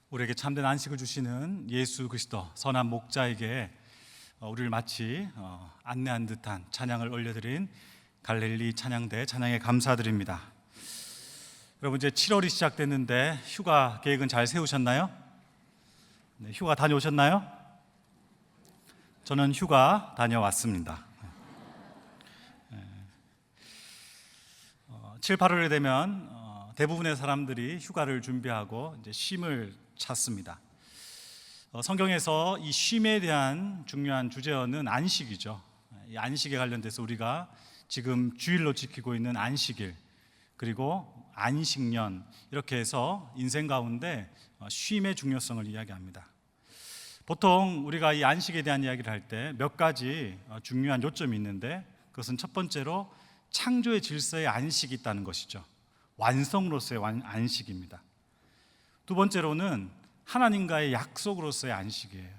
우리에게 참된 안식을 주시는 예수 그리스도 선한 목자에게 우리를 마치 안내한 듯한 찬양을 올려드린 갈릴리 찬양대 찬양에 감사드립니다. 여러분, 이제 7월이 시작됐는데 휴가 계획은 잘 세우셨나요? 네, 휴가 다녀오셨나요? 저는 휴가 다녀왔습니다. 7, 8월이 되면 대부분의 사람들이 휴가를 준비하고 이제 쉼을 찾습니다. 성경에서 이 쉼에 대한 중요한 주제어는 안식이죠. 이 안식에 관련돼서 우리가 지금 주일로 지키고 있는 안식일, 그리고 안식년, 이렇게 해서 인생 가운데 쉼의 중요성을 이야기합니다. 보통 우리가 이 안식에 대한 이야기를 할 때 몇 가지 중요한 요점이 있는데, 그것은 첫 번째로 창조의 질서에 안식이 있다는 것이죠. 완성으로서의 안식입니다. 두 번째로는 하나님과의 약속으로서의 안식이에요.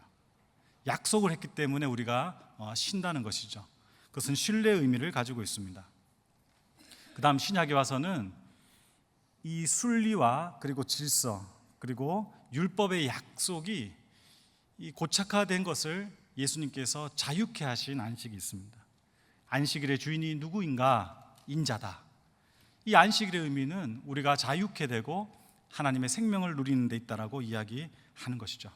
약속을 했기 때문에 우리가 쉰다는 것이죠. 그것은 신뢰의 의미를 가지고 있습니다. 그 다음 신약에 와서는 이 순리와 그리고 질서, 그리고 율법의 약속이 이 고착화된 것을 예수님께서 자유케 하신 안식이 있습니다. 안식일의 주인이 누구인가? 인자다. 이 안식일의 의미는 우리가 자유케 되고 하나님의 생명을 누리는 데 있다라고 이야기하는 것이죠.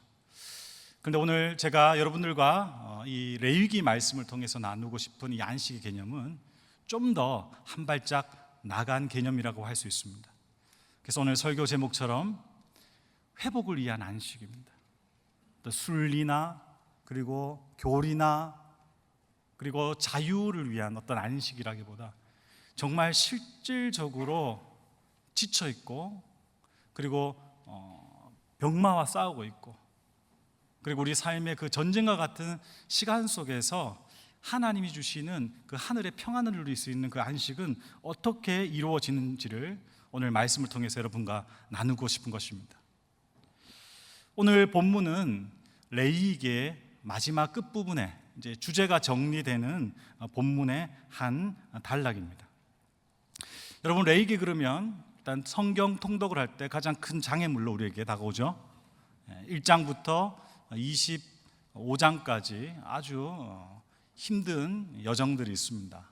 그런데 오늘 제가 여러분들과 이 레위기 말씀을 통해서 나누고 싶은 이 안식의 개념은 좀 더 한 발짝 나간 개념이라고 할 수 있습니다. 그래서 오늘 설교 제목처럼 회복을 위한 안식입니다. 또 순리나 그리고 교리나 그리고 자유를 위한 어떤 안식이라기보다 정말 실질적으로 지쳐 있고, 그리고 병마와 싸우고 있고, 그리고 우리 삶의 그 전쟁과 같은 시간 속에서 하나님이 주시는 그 하늘의 평안을 누릴 수 있는 그 안식은 어떻게 이루어지는지를 오늘 말씀을 통해서 여러분과 나누고 싶은 것입니다. 오늘 본문은 레위기의 마지막 끝부분에 이제 주제가 정리되는 본문의 한 단락입니다. 여러분, 레위기 그러면 일단 성경 통독을 할 때 가장 큰 장애물로 우리에게 다가오죠. 1장부터 25장까지 아주 힘든 여정들이 있습니다.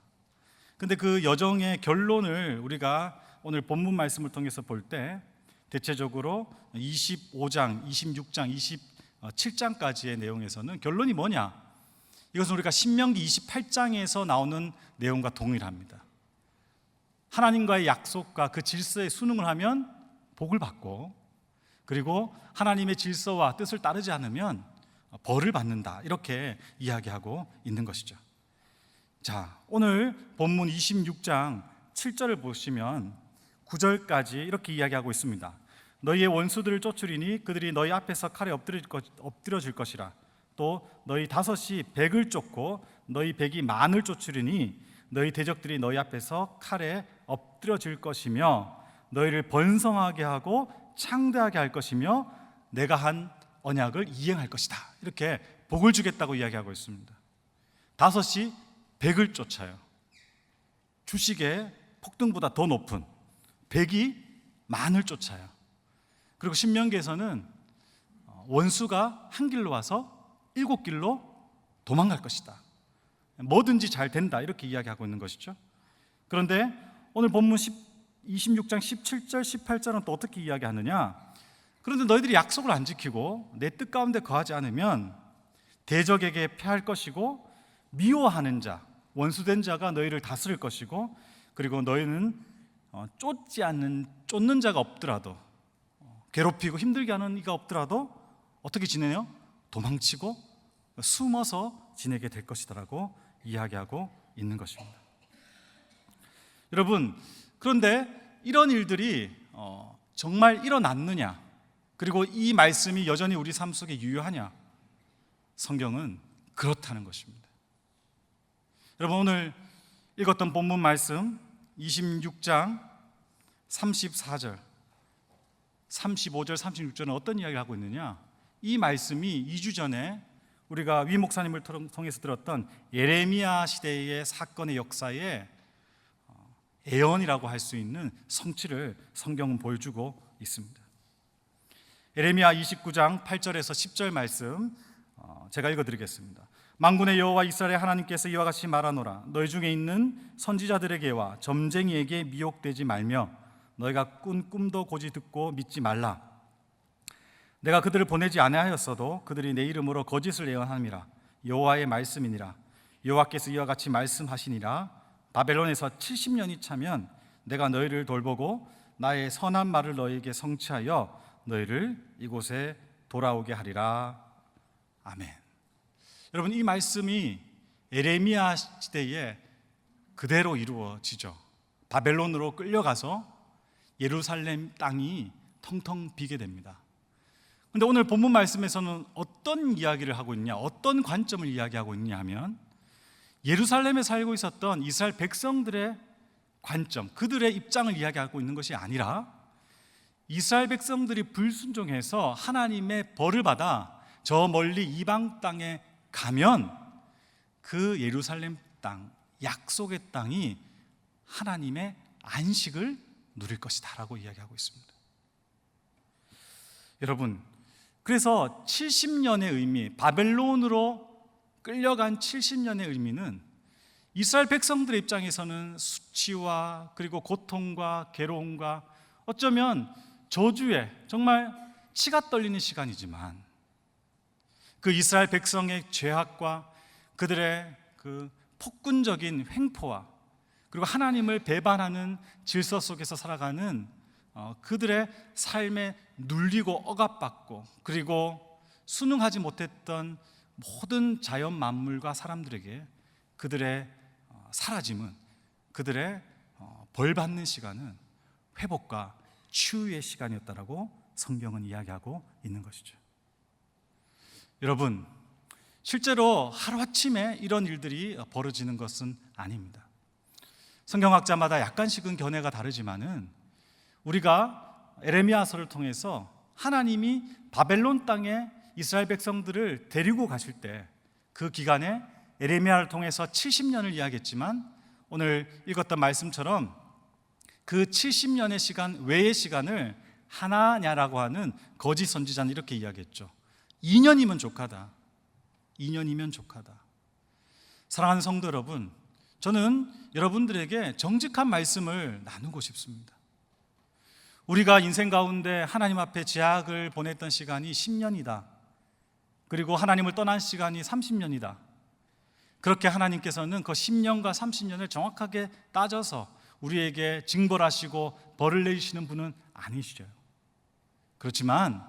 근데 그 여정의 결론을 우리가 오늘 본문 말씀을 통해서 볼 때 대체적으로 25장, 26장, 27장까지의 내용에서는 결론이 뭐냐? 이것은 우리가 신명기 28장에서 나오는 내용과 동일합니다. 하나님과의 약속과 그 질서에 순응을 하면 복을 받고, 그리고 하나님의 질서와 뜻을 따르지 않으면 벌을 받는다, 이렇게 이야기하고 있는 것이죠. 자, 오늘 본문 26장 7절을 보시면 9절까지 이렇게 이야기하고 있습니다. 너희의 원수들을 쫓으리니 그들이 너희 앞에서 칼에 엎드려질 것이라. 또 너희 다섯이 백을 쫓고 너희 백이 만을 쫓으리니 너희 대적들이 너희 앞에서 칼에 엎드려질 것이며 너희를 번성하게 하고 창대하게 할 것이며 내가 한 언약을 이행할 것이다. 이렇게 복을 주겠다고 이야기하고 있습니다. 다섯이 백을 쫓아요. 주식의 폭등보다 더 높은 백이 만을 쫓아요. 그리고 신명기에서는 원수가 한 길로 와서 7길로 도망갈 것이다. 뭐든지 잘 된다, 이렇게 이야기하고 있는 것이죠. 그런데 오늘 본문 26장 17절 18절은 또 어떻게 이야기하느냐? 그런데 너희들이 약속을 안 지키고 내 뜻 가운데 거하지 않으면 대적에게 패할 것이고 미워하는 자, 원수된 자가 너희를 다스릴 것이고, 그리고 너희는 쫓는 자가 없더라도, 괴롭히고 힘들게 하는 이가 없더라도 어떻게 지내요? 도망치고 숨어서 지내게 될 것이다라고 이야기하고 있는 것입니다. 여러분, 그런데 이런 일들이 정말 일어났느냐, 그리고 이 말씀이 여전히 우리 삶 속에 유효하냐? 성경은 그렇다는 것입니다. 여러분, 오늘 읽었던 본문 말씀 26장 34절, 35절, 36절은 어떤 이야기를 하고 있느냐? 이 말씀이 2주 전에 우리가 위 목사님을 통해서 들었던 예레미야 시대의 사건의 역사에 예언이라고 할 수 있는 성취를 성경은 보여주고 있습니다. 예레미야 29장 8절에서 10절 말씀 제가 읽어드리겠습니다. 만군의 여호와 이스라엘의 하나님께서 이와 같이 말하노라. 너희 중에 있는 선지자들에게와 점쟁이에게 미혹되지 말며 너희가 꾼 꿈도 고지 듣고 믿지 말라. 내가 그들을 보내지 아니하였어도 그들이 내 이름으로 거짓을 예언함이라. 여호와의 말씀이니라. 여호와께서 이와 같이 말씀하시니라. 바벨론에서 70년이 차면 내가 너희를 돌보고 나의 선한 말을 너희에게 성취하여 너희를 이곳에 돌아오게 하리라. 아멘. 여러분, 이 말씀이 예레미야 시대에 그대로 이루어지죠. 바벨론으로 끌려가서 예루살렘 땅이 텅텅 비게 됩니다. 그런데 오늘 본문 말씀에서는 어떤 이야기를 하고 있냐, 어떤 관점을 이야기하고 있냐 하면 예루살렘에 살고 있었던 이스라엘 백성들의 관점, 그들의 입장을 이야기하고 있는 것이 아니라 이스라엘 백성들이 불순종해서 하나님의 벌을 받아 저 멀리 이방 땅에 가면 그 예루살렘 땅, 약속의 땅이 하나님의 안식을 누릴 것이다 라고 이야기하고 있습니다. 여러분, 그래서 70년의 의미, 바벨론으로 끌려간 70년의 의미는 이스라엘 백성들의 입장에서는 수치와 그리고 고통과 괴로움과 어쩌면 저주에 정말 치가 떨리는 시간이지만 그 이스라엘 백성의 죄악과 그들의 그 폭군적인 횡포와 그리고 하나님을 배반하는 질서 속에서 살아가는 그들의 삶에 눌리고 억압받고 그리고 순응하지 못했던 모든 자연 만물과 사람들에게 그들의 사라짐은, 그들의 벌받는 시간은 회복과 치유의 시간이었다라고 성경은 이야기하고 있는 것이죠. 여러분, 실제로 하루아침에 이런 일들이 벌어지는 것은 아닙니다. 성경학자마다 약간씩은 견해가 다르지만은 우리가 에레미야서를 통해서 하나님이 바벨론 땅에 이스라엘 백성들을 데리고 가실 때 그 기간에 에레미야를 통해서 70년을 이야기했지만 오늘 읽었던 말씀처럼 그 70년의 시간 외의 시간을 하나냐라고 하는 거짓 선지자는 이렇게 이야기했죠. 2년이면 족하다. 2년이면 족하다. 사랑하는 성도 여러분, 저는 여러분들에게 정직한 말씀을 나누고 싶습니다. 우리가 인생 가운데 하나님 앞에 제약을 보냈던 시간이 10년이다. 그리고 하나님을 떠난 시간이 30년이다. 그렇게 하나님께서는 그 10년과 30년을 정확하게 따져서 우리에게 징벌하시고 벌을 내리시는 분은 아니시죠. 그렇지만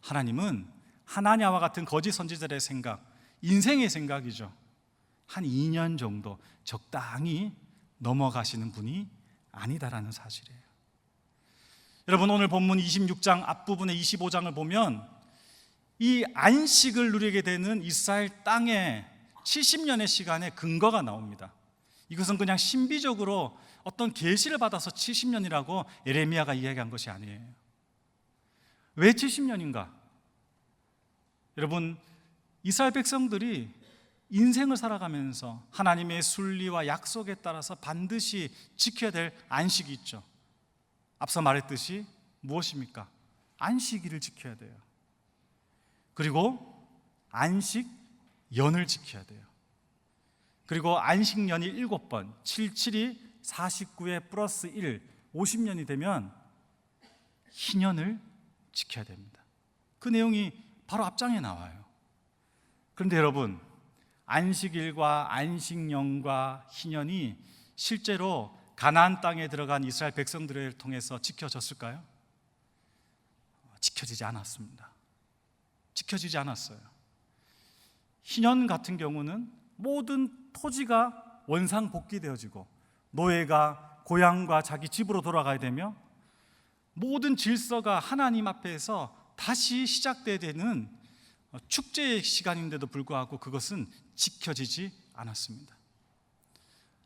하나님은 하나냐와 같은 거짓 선지자들의 생각, 인생의 생각이죠. 한 2년 정도 적당히 넘어가시는 분이 아니다라는 사실이에요. 여러분, 오늘 본문 26장 앞부분의 25장을 보면 이 안식을 누리게 되는 이스라엘 땅에 70년의 시간의 근거가 나옵니다. 이것은 그냥 신비적으로 어떤 계시를 받아서 70년이라고 예레미야가 이야기한 것이 아니에요. 왜 70년인가? 여러분, 이스라엘 백성들이 인생을 살아가면서 하나님의 순리와 약속에 따라서 반드시 지켜야 될 안식이 있죠. 앞서 말했듯이 무엇입니까? 안식일을 지켜야 돼요. 그리고 안식연을 지켜야 돼요. 그리고 안식년이 7번, 77이 49에 플러스 1, 50년이 되면 희년을 지켜야 됩니다. 그 내용이 바로 앞장에 나와요. 그런데 여러분, 안식일과 안식년과 희년이 실제로 가나안 땅에 들어간 이스라엘 백성들을 통해서 지켜졌을까요? 지켜지지 않았습니다. 지켜지지 않았어요. 희년 같은 경우는 모든 토지가 원상복귀되어지고 노예가 고향과 자기 집으로 돌아가야 되며 모든 질서가 하나님 앞에서 다시 시작돼야 되는 축제의 시간인데도 불구하고 그것은 지켜지지 않았습니다.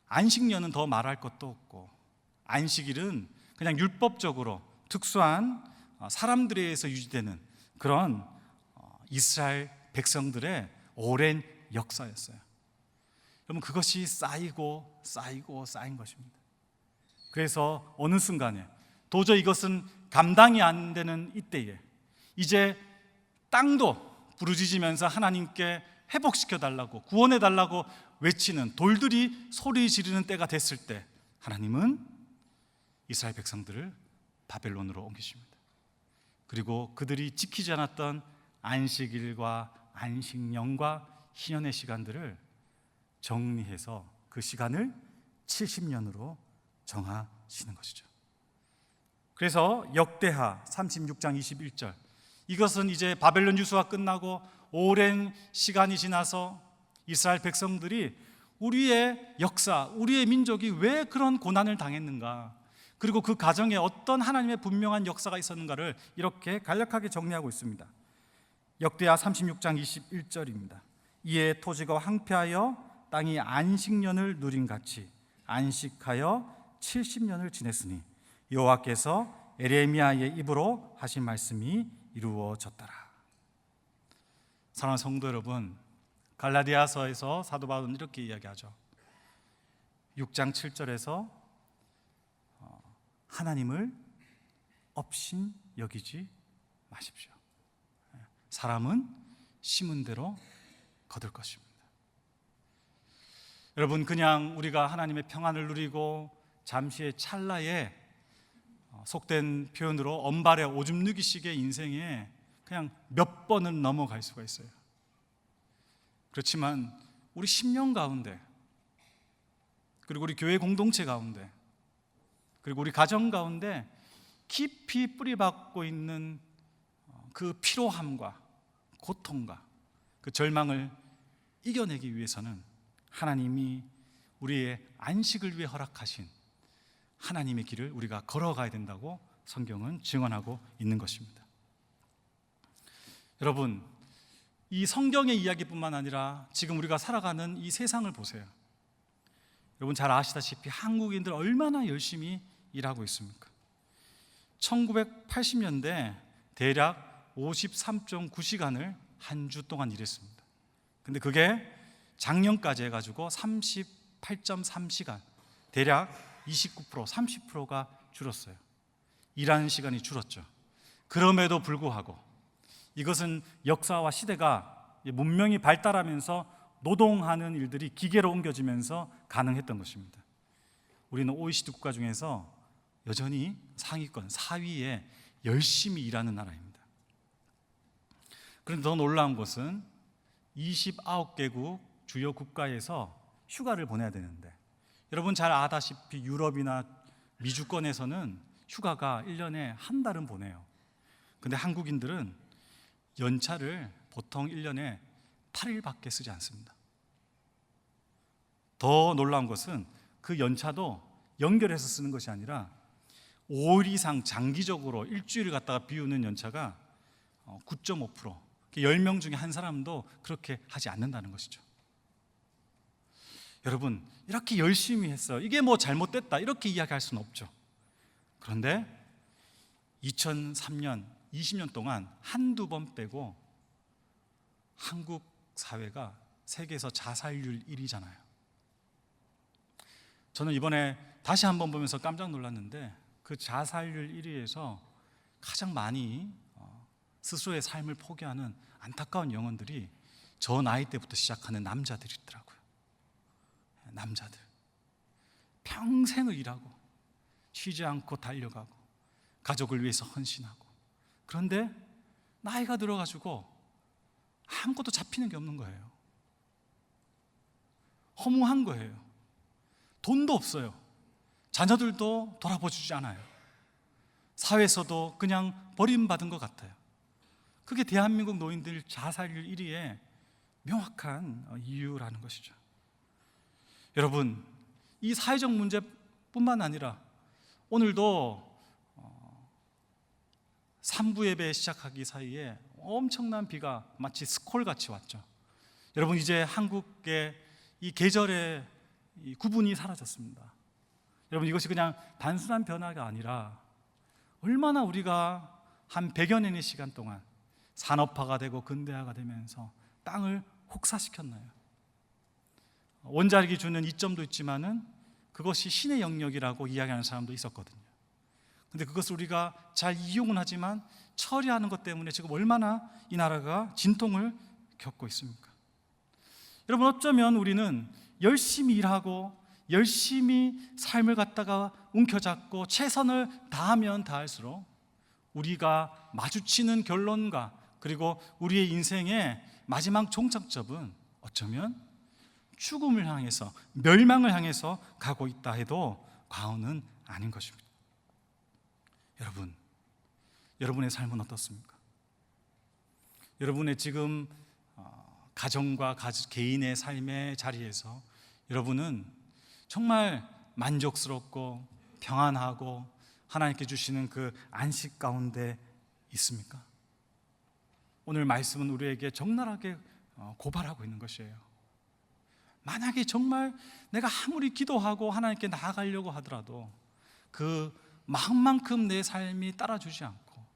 안식년은 더 말할 것도 없고 안식일은 그냥 율법적으로 특수한 사람들에 의해서 유지되는 그런 이스라엘 백성들의 오랜 역사였어요. 여러분, 그것이 쌓이고 쌓인 것입니다. 그래서 어느 순간에 도저히 이것은 감당이 안 되는 이때에 이제 땅도 부르짖으면서 하나님께 회복시켜 달라고, 구원해 달라고 외치는, 돌들이 소리 지르는 때가 됐을 때 하나님은 이스라엘 백성들을 바벨론으로 옮기십니다. 그리고 그들이 지키지 않았던 안식일과 안식년과 희년의 시간들을 정리해서 그 시간을 70년으로 정하시는 것이죠. 그래서 역대하 36장 21절, 이것은 이제 바벨론 유수가 끝나고 오랜 시간이 지나서 이스라엘 백성들이 우리의 역사, 우리의 민족이 왜 그런 고난을 당했는가, 그리고 그 가정에 어떤 하나님의 분명한 역사가 있었는가를 이렇게 간략하게 정리하고 있습니다. 역대하 36장 21절입니다. 이에 토지가 황폐하여 땅이 안식년을 누린 같이 안식하여 70년을 지냈으니 여호와께서 에레미야의 입으로 하신 말씀이 이루어졌더라. 사랑하는 성도 여러분, 갈라디아서에서 사도 바울은 이렇게 이야기하죠. 6장 7절에서 하나님을 업신 여기지 마십시오. 사람은 심은 대로 거둘 것입니다. 여러분, 그냥 우리가 하나님의 평안을 누리고 잠시의 찰나에 속된 표현으로 언발에 오줌 누기식의 인생에 그냥 몇 번은 넘어갈 수가 있어요. 그렇지만 우리 10년 가운데, 그리고 우리 교회 공동체 가운데, 그리고 우리 가정 가운데 깊이 뿌리박고 있는 그 피로함과 고통과 그 절망을 이겨내기 위해서는 하나님이 우리의 안식을 위해 허락하신 하나님의 길을 우리가 걸어가야 된다고 성경은 증언하고 있는 것입니다. 여러분, 이 성경의 이야기뿐만 아니라 지금 우리가 살아가는 이 세상을 보세요. 여러분 잘 아시다시피 한국인들 얼마나 열심히 일하고 있습니까? 1980년대 대략 53.9시간을 한 주 동안 일했습니다. 근데 그게 작년까지 해가지고 38.3시간, 대략 29%, 30%가 줄었어요. 일하는 시간이 줄었죠. 그럼에도 불구하고 이것은 역사와 시대가 문명이 발달하면서 노동하는 일들이 기계로 옮겨지면서 가능했던 것입니다. 우리는 OECD 국가 중에서 여전히 상위권, 4위에 열심히 일하는 나라입니다. 그런데 더 놀라운 것은 29개국 주요 국가에서 휴가를 보내야 되는데, 여러분 잘 아다시피 유럽이나 미주권에서는 휴가가 1년에 한 달은 보내요. 근데 한국인들은 연차를 보통 1년에 8일밖에 쓰지 않습니다. 더 놀라운 것은 그 연차도 연결해서 쓰는 것이 아니라 5일 이상 장기적으로 일주일을 갖다가 비우는 연차가 9.5%, 10명 중에 한 사람도 그렇게 하지 않는다는 것이죠. 여러분, 이렇게 열심히 했어요. 이게 뭐 잘못됐다 이렇게 이야기할 수는 없죠. 그런데 2003년 20년 동안 한두 번 빼고 한국 사회가 세계에서 자살률 1위잖아요. 저는 이번에 다시 한번 보면서 깜짝 놀랐는데, 그 자살률 1위에서 가장 많이 스스로의 삶을 포기하는 안타까운 영혼들이 저 나이 때부터 시작하는 남자들이더라고요. 남자들 평생을 일하고 쉬지 않고 달려가고 가족을 위해서 헌신하고, 그런데 나이가 들어가지고 아무것도 잡히는 게 없는 거예요. 허무한 거예요. 돈도 없어요. 자녀들도 돌아보주지 않아요. 사회에서도 그냥 버림받은 것 같아요. 그게 대한민국 노인들 자살률 1위의 명확한 이유라는 것이죠. 여러분, 이 사회적 문제뿐만 아니라 오늘도 3부 예배 시작하기 사이에 엄청난 비가 마치 스콜같이 왔죠. 여러분, 이제 한국의 이 계절의 이 구분이 사라졌습니다. 여러분, 이것이 그냥 단순한 변화가 아니라 얼마나 우리가 한 100여 년의 시간 동안 산업화가 되고 근대화가 되면서 땅을 혹사시켰나요? 원자력이 주는 이점도 있지만은 그것이 신의 영역이라고 이야기하는 사람도 있었거든요. 근데 그것을 우리가 잘 이용은 하지만 처리하는 것 때문에 지금 얼마나 이 나라가 진통을 겪고 있습니까? 여러분, 어쩌면 우리는 열심히 일하고 열심히 삶을 갖다가 움켜잡고 최선을 다하면 다할수록 우리가 마주치는 결론과 그리고 우리의 인생의 마지막 종착점은 어쩌면 죽음을 향해서, 멸망을 향해서 가고 있다 해도 과언은 아닌 것입니다. 여러분, 여러분의 삶은 어떻습니까? 여러분의 지금 가정과 개인의 삶의 자리에서 여러분은 정말 만족스럽고 평안하고 하나님께 주시는 그 안식 가운데 있습니까? 오늘 말씀은 우리에게 적나라하게 고발하고 있는 것이에요. 만약에 정말 내가 아무리 기도하고 하나님께 나아가려고 하더라도 그 마음만큼 내 삶이 따라주지 않고,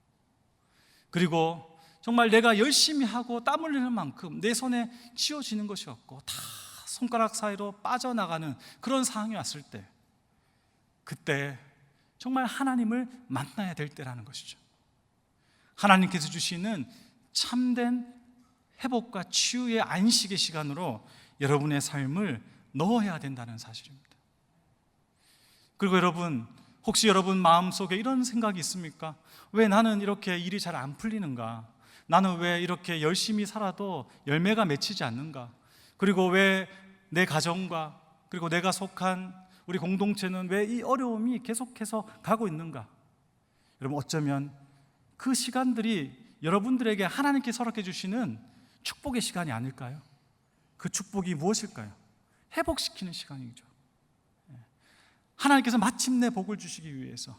그리고 정말 내가 열심히 하고 땀 흘리는 만큼 내 손에 쥐어지는 것이 없고 다 손가락 사이로 빠져나가는 그런 상황이 왔을 때, 그때 정말 하나님을 만나야 될 때라는 것이죠. 하나님께서 주시는 참된 회복과 치유의 안식의 시간으로 여러분의 삶을 넣어야 된다는 사실입니다. 그리고 여러분, 혹시 여러분 마음속에 이런 생각이 있습니까? 왜 나는 이렇게 일이 잘 안 풀리는가? 나는 왜 이렇게 열심히 살아도 열매가 맺히지 않는가? 그리고 왜 내 가정과 그리고 내가 속한 우리 공동체는 왜 이 어려움이 계속해서 가고 있는가? 여러분, 어쩌면 그 시간들이 여러분들에게 하나님께서 허락해 주시는 축복의 시간이 아닐까요? 그 축복이 무엇일까요? 회복시키는 시간이죠. 하나님께서 마침내 복을 주시기 위해서,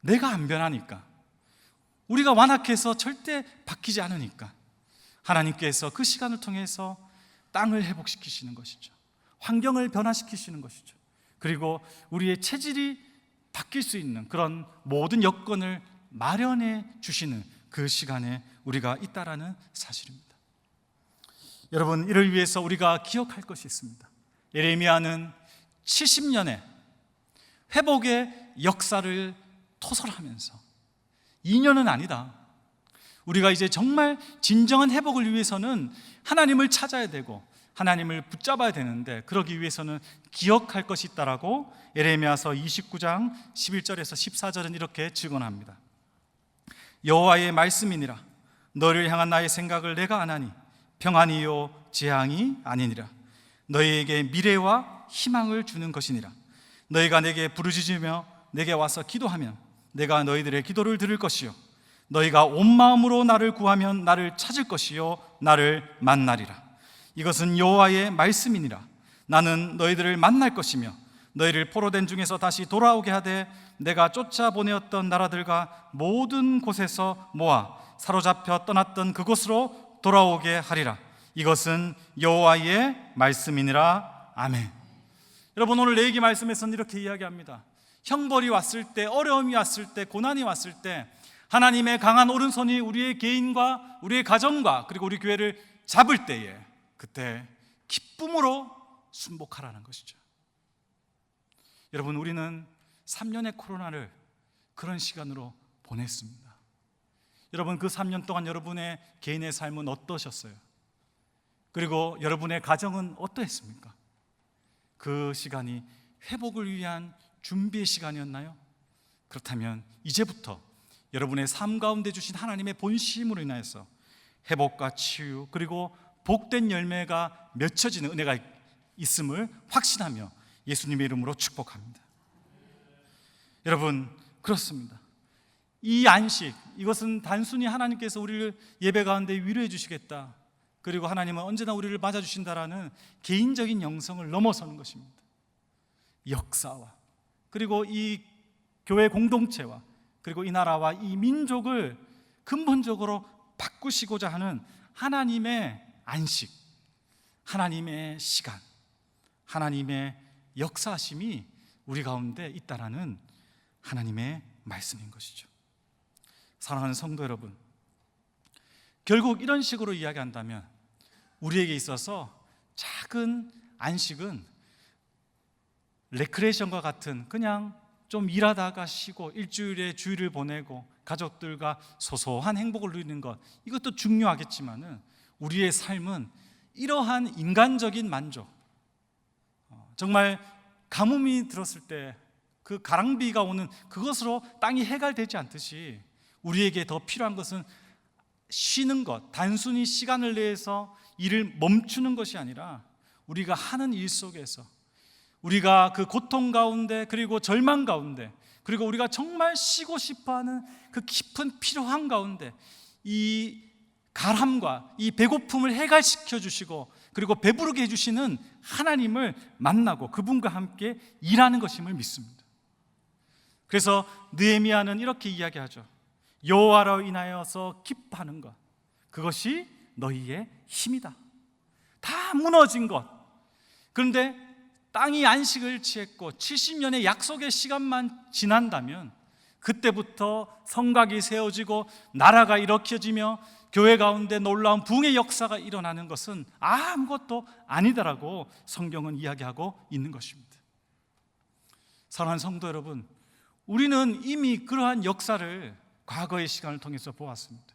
내가 안 변하니까, 우리가 완악해서 절대 바뀌지 않으니까 하나님께서 그 시간을 통해서 땅을 회복시키시는 것이죠. 환경을 변화시키시는 것이죠. 그리고 우리의 체질이 바뀔 수 있는 그런 모든 여건을 마련해 주시는 그 시간에 우리가 있다라는 사실입니다. 여러분, 이를 위해서 우리가 기억할 것이 있습니다. 예레미야는 70년의 회복의 역사를 토설하면서 2년은 아니다, 우리가 이제 정말 진정한 회복을 위해서는 하나님을 찾아야 되고 하나님을 붙잡아야 되는데, 그러기 위해서는 기억할 것이 있다라고 예레미야서 29장 11절에서 14절은 이렇게 증언합니다. 여호와의 말씀이니라. 너를 향한 나의 생각을 내가 아나니 평안이요 재앙이 아니니라. 너희에게 미래와 희망을 주는 것이니라. 너희가 내게 부르짖으며 내게 와서 기도하면 내가 너희들의 기도를 들을 것이요 너희가 온 마음으로 나를 구하면 나를 찾을 것이요 나를 만나리라. 이것은 여호와의 말씀이니라. 나는 너희들을 만날 것이며 너희를 포로된 중에서 다시 돌아오게 하되 내가 쫓아보내었던 나라들과 모든 곳에서 모아 사로잡혀 떠났던 그곳으로 돌아오게 하리라. 이것은 여호와의 말씀이니라. 아멘. 여러분, 오늘 레위기 말씀에서는 이렇게 이야기합니다. 형벌이 왔을 때, 어려움이 왔을 때, 고난이 왔을 때 하나님의 강한 오른손이 우리의 개인과 우리의 가정과 그리고 우리 교회를 잡을 때에 그때 기쁨으로 순복하라는 것이죠. 여러분, 우리는 3년의 코로나를 그런 시간으로 보냈습니다. 여러분, 그 3년 동안 여러분의 개인의 삶은 어떠셨어요? 그리고 여러분의 가정은 어떠했습니까? 그 시간이 회복을 위한 준비의 시간이었나요? 그렇다면 이제부터 여러분의 삶 가운데 주신 하나님의 본심으로 인하여서 회복과 치유 그리고 복된 열매가 맺혀지는 은혜가 있음을 확신하며 예수님의 이름으로 축복합니다. 여러분, 그렇습니다. 이 안식, 이것은 단순히 하나님께서 우리를 예배 가운데 위로해 주시겠다, 그리고 하나님은 언제나 우리를 맞아주신다라는 개인적인 영성을 넘어서는 것입니다. 역사와 그리고 이 교회 공동체와 그리고 이 나라와 이 민족을 근본적으로 바꾸시고자 하는 하나님의 안식, 하나님의 시간, 하나님의 역사하심이 우리 가운데 있다라는 하나님의 말씀인 것이죠. 사랑하는 성도 여러분, 결국 이런 식으로 이야기한다면 우리에게 있어서 작은 안식은 레크레이션과 같은 그냥 좀 일하다가 쉬고 일주일에 주일을 보내고 가족들과 소소한 행복을 누리는 것, 이것도 중요하겠지만은 우리의 삶은 이러한 인간적인 만족, 정말 가뭄이 들었을 때 그 가랑비가 오는 그것으로 땅이 해갈되지 않듯이 우리에게 더 필요한 것은 쉬는 것, 단순히 시간을 내서 일을 멈추는 것이 아니라 우리가 하는 일 속에서 우리가 그 고통 가운데, 그리고 절망 가운데, 그리고 우리가 정말 쉬고 싶어하는 그 깊은 필요함 가운데 이 가람과 이 배고픔을 해갈시켜 주시고 그리고 배부르게 해주시는 하나님을 만나고 그분과 함께 일하는 것임을 믿습니다. 그래서 느헤미야는 이렇게 이야기하죠. 여호와로 인하여서 기뻐하는 것, 그것이 너희의 힘이다. 다 무너진 것, 그런데 땅이 안식을 취했고 70년의 약속의 시간만 지난다면 그때부터 성곽이 세워지고 나라가 일으켜지며 교회 가운데 놀라운 부흥의 역사가 일어나는 것은 아무것도 아니다라고 성경은 이야기하고 있는 것입니다. 사랑하는 성도 여러분, 우리는 이미 그러한 역사를 과거의 시간을 통해서 보았습니다.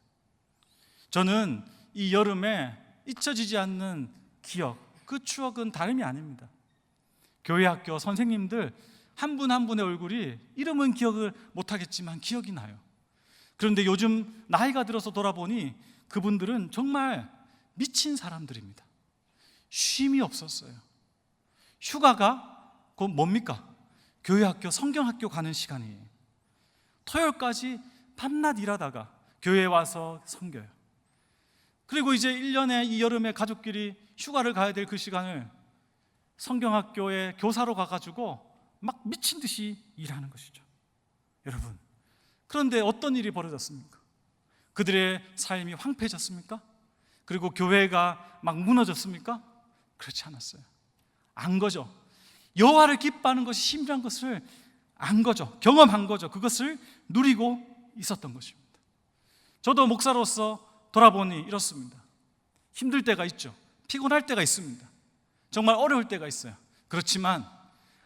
저는 이 여름에 잊혀지지 않는 기억, 그 추억은 다름이 아닙니다. 교회 학교 선생님들 한 분 한 분의 얼굴이 이름은 기억을 못하겠지만 기억이 나요. 그런데 요즘 나이가 들어서 돌아보니 그분들은 정말 미친 사람들입니다. 쉼이 없었어요. 휴가가 곧 뭡니까? 교회 학교, 성경학교 가는 시간이에요. 토요일까지 밤낮 일하다가 교회에 와서 섬겨요. 그리고 이제 1년에 이 여름에 가족끼리 휴가를 가야 될 그 시간을 성경학교에 교사로 가가지고 막 미친 듯이 일하는 것이죠. 여러분, 그런데 어떤 일이 벌어졌습니까? 그들의 삶이 황폐해졌습니까? 그리고 교회가 막 무너졌습니까? 그렇지 않았어요. 안 거죠. 여호와를 기뻐하는 것이 힘이란 것을 안 거죠. 경험한 거죠. 그것을 누리고 있었던 것입니다. 저도 목사로서 돌아보니 이렇습니다. 힘들 때가 있죠. 피곤할 때가 있습니다. 정말 어려울 때가 있어요. 그렇지만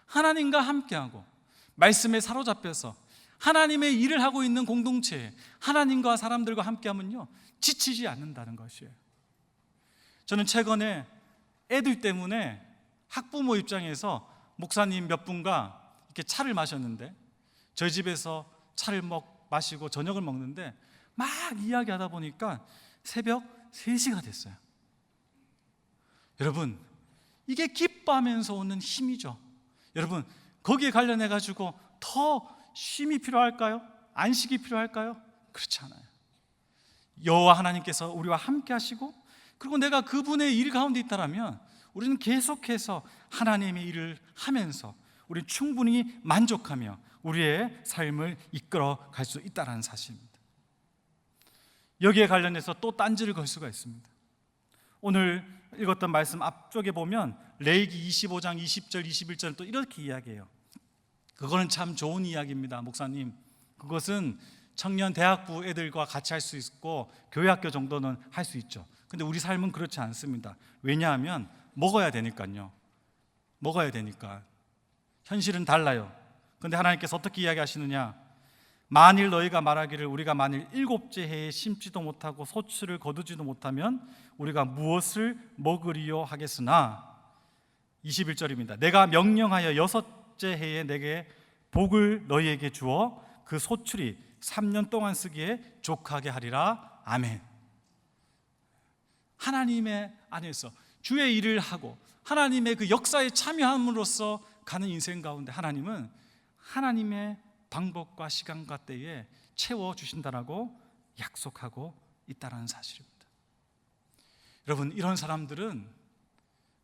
하나님과 함께하고 말씀에 사로잡혀서 하나님의 일을 하고 있는 공동체에 하나님과 사람들과 함께하면요, 지치지 않는다는 것이에요. 저는 최근에 애들 때문에 학부모 입장에서 목사님 몇 분과 이렇게 차를 마셨는데, 저희 집에서 차를 마시고 저녁을 먹는데 막 이야기하다 보니까 새벽 3시가 됐어요. 여러분, 이게 기뻐하면서 오는 힘이죠. 여러분, 거기에 관련해 가지고 더 쉼이 필요할까요? 안식이 필요할까요? 그렇지 않아요. 여호와 하나님께서 우리와 함께 하시고, 그리고 내가 그분의 일 가운데 있다라면 우리는 계속해서 하나님의 일을 하면서 우리는 충분히 만족하며 우리의 삶을 이끌어 갈 수 있다는 사실입니다. 여기에 관련해서 또 딴지를 걸 수가 있습니다. 오늘 읽었던 말씀 앞쪽에 보면 레위기 25장 20절 21절 또 이렇게 이야기해요. 그거는 참 좋은 이야기입니다, 목사님. 그것은 청년 대학부 애들과 같이 할 수 있고 교회 학교 정도는 할 수 있죠. 근데 우리 삶은 그렇지 않습니다. 왜냐하면 먹어야 되니까요. 먹어야 되니까. 현실은 달라요. 그런데 하나님께서 어떻게 이야기하시느냐? 만일 너희가 말하기를 우리가 만일 7째 해에 심지도 못하고 소출을 거두지도 못하면 우리가 무엇을 먹으리요 하겠으나, 21절입니다. 내가 명령하여 6째 해에 내게 복을 너희에게 주어 그 소출이 3년 동안 쓰기에 족하게 하리라. 아멘. 하나님의 안에서 주의 일을 하고 하나님의 그 역사에 참여함으로써 가는 인생 가운데 하나님은 하나님의 방법과 시간과 때에 채워주신다라고 약속하고 있다는 사실입니다. 여러분, 이런 사람들은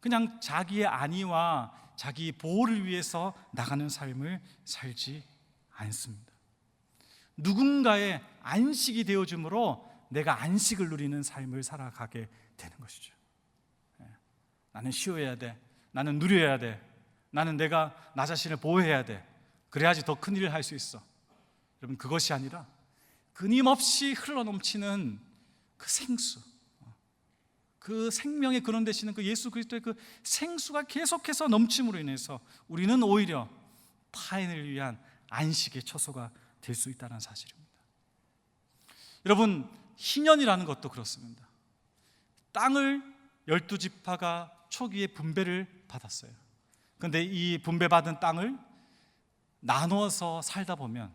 그냥 자기의 안위와 자기 보호를 위해서 나가는 삶을 살지 않습니다. 누군가의 안식이 되어줌으로 내가 안식을 누리는 삶을 살아가게 되는 것이죠. 나는 쉬어야 돼. 나는 누려야 돼. 나는 내가 나 자신을 보호해야 돼. 그래야지 더 큰 일을 할 수 있어. 여러분, 그것이 아니라 끊임없이 흘러넘치는 그 생수, 그 생명의 근원 되시는 그 예수 그리스도의 그 생수가 계속해서 넘침으로 인해서 우리는 오히려 타인을 위한 안식의 처소가 될 수 있다는 사실입니다. 여러분, 희년이라는 것도 그렇습니다. 땅을 12지파가 초기에 분배를 받았어요. 그런데 이 분배받은 땅을 나누어서 살다 보면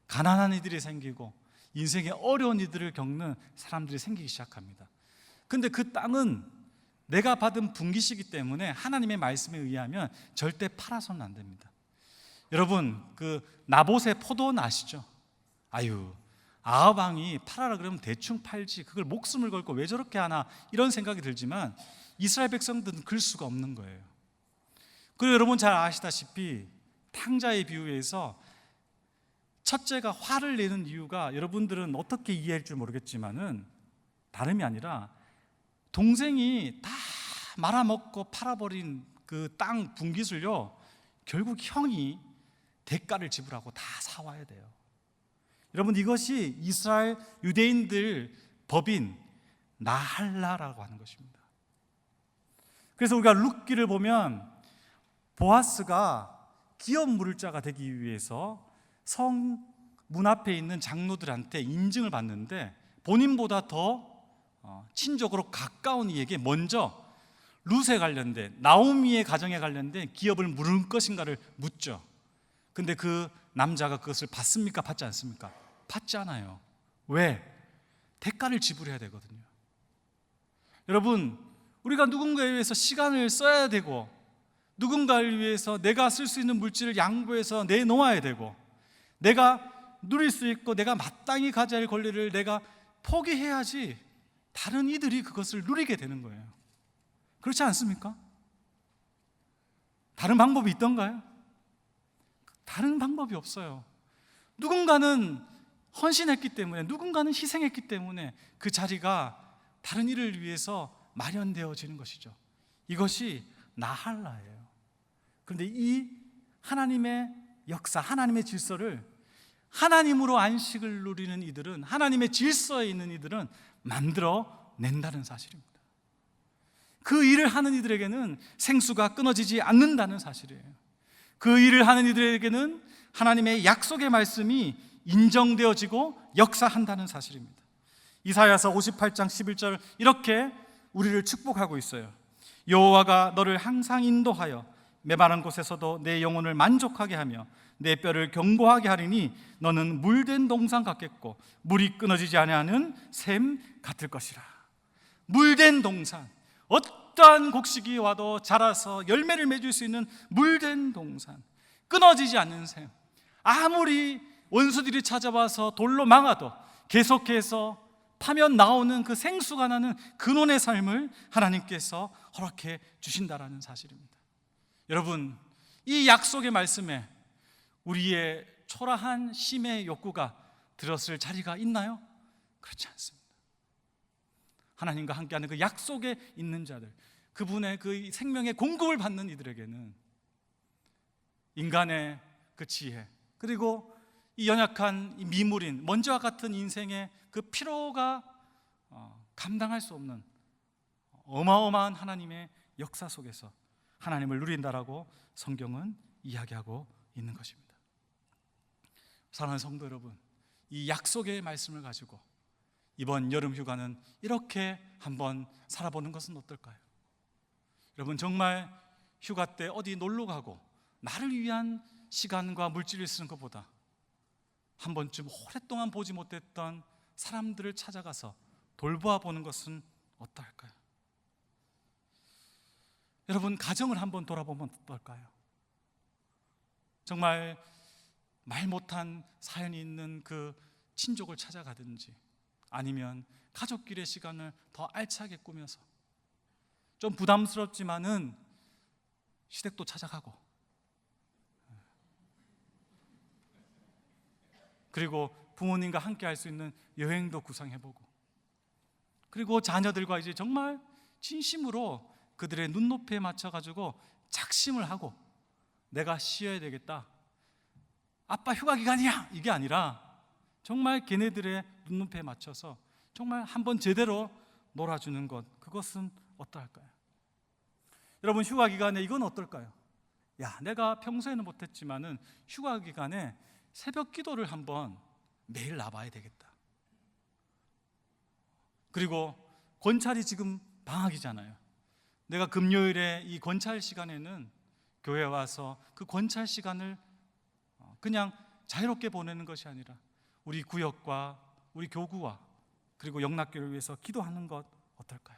가난한 이들이 생기고 인생의 어려운 이들을 겪는 사람들이 생기기 시작합니다. 그런데 그 땅은 내가 받은 분깃이기 때문에 하나님의 말씀에 의하면 절대 팔아서는 안 됩니다. 여러분, 그 나봇의 포도원 아시죠? 아유, 아합 왕이 팔아라 그러면 대충 팔지, 그걸 목숨을 걸고 왜 저렇게 하나, 이런 생각이 들지만 이스라엘 백성들은 그럴 수가 없는 거예요. 그리고 여러분 잘 아시다시피 탕자의 비유에서 첫째가 화를 내는 이유가, 여러분들은 어떻게 이해할 줄 모르겠지만은 다름이 아니라 동생이 다 말아먹고 팔아버린 그 땅 분깃을요, 결국 형이 대가를 지불하고 다 사와야 돼요. 여러분, 이것이 이스라엘 유대인들 법인 나할라라고 하는 것입니다. 그래서 우리가 룻기를 보면 보아스가 기업 물을 자가 되기 위해서 성 문 앞에 있는 장로들한테 인증을 받는데, 본인보다 더 친족으로 가까운 이에게 먼저 룻에 관련된, 나오미의 가정에 관련된 기업을 물을 것인가를 묻죠. 근데 그 남자가 그것을 받습니까? 받지 않습니까? 받지 않아요. 왜? 대가를 지불해야 되거든요. 여러분, 우리가 누군가에 위해서 시간을 써야 되고, 누군가를 위해서 내가 쓸 수 있는 물질을 양보해서 내놓아야 되고, 내가 누릴 수 있고 내가 마땅히 가져야 할 권리를 내가 포기해야지 다른 이들이 그것을 누리게 되는 거예요. 그렇지 않습니까? 다른 방법이 있던가요? 다른 방법이 없어요. 누군가는 헌신했기 때문에, 누군가는 희생했기 때문에 그 자리가 다른 일을 위해서 마련되어지는 것이죠. 이것이 나할라예요. 그런데 이 하나님의 역사, 하나님의 질서를, 하나님으로 안식을 누리는 이들은, 하나님의 질서에 있는 이들은 만들어 낸다는 사실입니다. 그 일을 하는 이들에게는 생수가 끊어지지 않는다는 사실이에요. 그 일을 하는 이들에게는 하나님의 약속의 말씀이 인정되어지고 역사한다는 사실입니다. 이사야서 58장 11절 이렇게 우리를 축복하고 있어요. 여호와가 너를 항상 인도하여 메마른 곳에서도 내 영혼을 만족하게 하며 내 뼈를 견고하게 하리니 너는 물된 동산 같겠고 물이 끊어지지 아니하는 샘 같을 것이라. 물된 동산, 어떠한 곡식이 와도 자라서 열매를 맺을 수 있는 물된 동산, 끊어지지 않는 샘. 아무리 원수들이 찾아와서 돌로 망아도 계속해서 파면 나오는 그 생수가 나는 근원의 삶을 하나님께서 허락해 주신다라는 사실입니다. 여러분, 이 약속의 말씀에 우리의 초라한 심의 욕구가 들었을 자리가 있나요? 그렇지 않습니다. 하나님과 함께하는 그 약속에 있는 자들, 그분의 그 생명의 공급을 받는 이들에게는 인간의 그 지혜, 그리고 이 연약한 이 미물인 먼지와 같은 인생의 그 피로가 감당할 수 없는 어마어마한 하나님의 역사 속에서 하나님을 누린다라고 성경은 이야기하고 있는 것입니다. 사랑하는 성도 여러분, 이 약속의 말씀을 가지고 이번 여름 휴가는 이렇게 한번 살아보는 것은 어떨까요? 여러분, 정말 휴가 때 어디 놀러 가고 나를 위한 시간과 물질을 쓰는 것보다 한 번쯤 오랫동안 보지 못했던 사람들을 찾아가서 돌보아 보는 것은 어떨까요? 여러분, 가정을 한번 돌아보면 어떨까요? 정말 말 못한 사연이 있는 그 친족을 찾아가든지, 아니면 가족끼리의 시간을 더 알차게 꾸며서 좀 부담스럽지만은 시댁도 찾아가고, 그리고 부모님과 함께 할 수 있는 여행도 구상해보고, 그리고 자녀들과 이제 정말 진심으로 그들의 눈높이에 맞춰가지고 작심을 하고, 내가 쉬어야 되겠다, 아빠 휴가 기간이야, 이게 아니라 정말 걔네들의 눈높이에 맞춰서 정말 한번 제대로 놀아주는 것, 그것은 어떠할까요? 여러분, 휴가 기간에 이건 어떨까요? 야, 내가 평소에는 못했지만은 휴가 기간에 새벽 기도를 한번 매일 나봐야 되겠다. 그리고 권찰이 지금 방학이잖아요. 내가 금요일에 이 권찰 시간에는 교회에 와서 그 권찰 시간을 그냥 자유롭게 보내는 것이 아니라 우리 구역과 우리 교구와 그리고 영락교를 위해서 기도하는 것 어떨까요?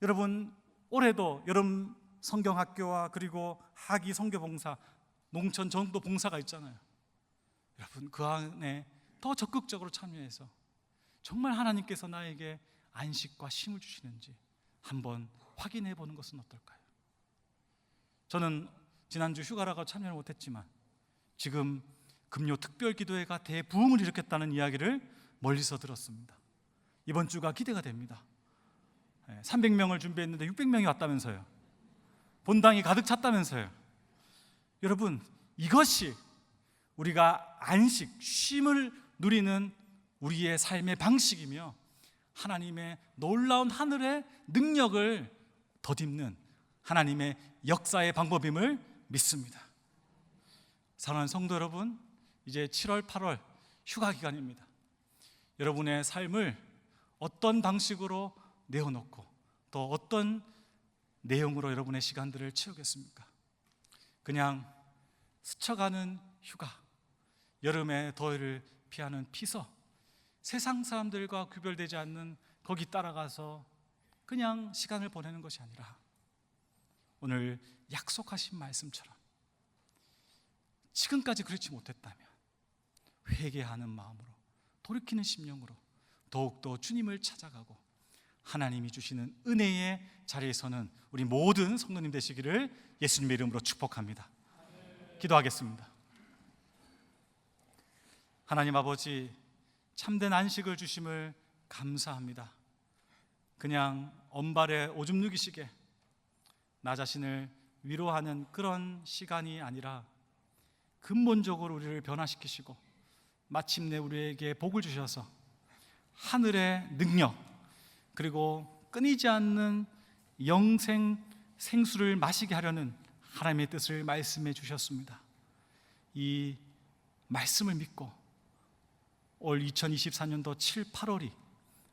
여러분, 올해도 여름 성경학교와 그리고 하기 성교봉사, 농촌 전도 봉사가 있잖아요. 여러분, 그 안에 더 적극적으로 참여해서 정말 하나님께서 나에게 안식과 쉼을 주시는지 한번 확인해 보는 것은 어떨까요? 저는 지난주 휴가라고 참여를 못했지만 지금 금요 특별기도회가 대부흥을 일으켰다는 이야기를 멀리서 들었습니다. 이번 주가 기대가 됩니다. 300명을 준비했는데 600명이 왔다면서요. 본당이 가득 찼다면서요. 여러분, 이것이 우리가 안식, 쉼을 누리는 우리의 삶의 방식이며 하나님의 놀라운 하늘의 능력을 덧입는 하나님의 역사의 방법임을 믿습니다. 사랑하는 성도 여러분, 이제 7월, 8월 휴가 기간입니다. 여러분의 삶을 어떤 방식으로 내어놓고 또 어떤 내용으로 여러분의 시간들을 채우겠습니까? 그냥 스쳐가는 휴가, 여름의 더위를 피하는 피서, 세상 사람들과 구별되지 않는 거기 따라가서 그냥 시간을 보내는 것이 아니라 오늘 약속하신 말씀처럼 지금까지 그렇지 못했다면 회개하는 마음으로, 돌이키는 심령으로 더욱더 주님을 찾아가고 하나님이 주시는 은혜의 자리에 서는 우리 모든 성도님 되시기를 예수님의 이름으로 축복합니다. 기도하겠습니다. 하나님 아버지, 참된 안식을 주심을 감사합니다. 그냥 언발에 오줌 누기시게 나 자신을 위로하는 그런 시간이 아니라 근본적으로 우리를 변화시키시고 마침내 우리에게 복을 주셔서 하늘의 능력 그리고 끊이지 않는 영생 생수를 마시게 하려는 하나님의 뜻을 말씀해 주셨습니다. 이 말씀을 믿고 올 2024년도 7, 8월이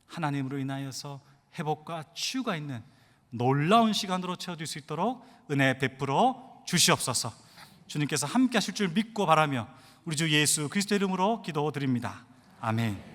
하나님으로 인하여서 회복과 치유가 있는 놀라운 시간으로 채워질 수 있도록 은혜 베풀어 주시옵소서. 주님께서 함께 하실 줄 믿고 바라며 우리 주 예수 그리스도 이름으로 기도드립니다. 아멘.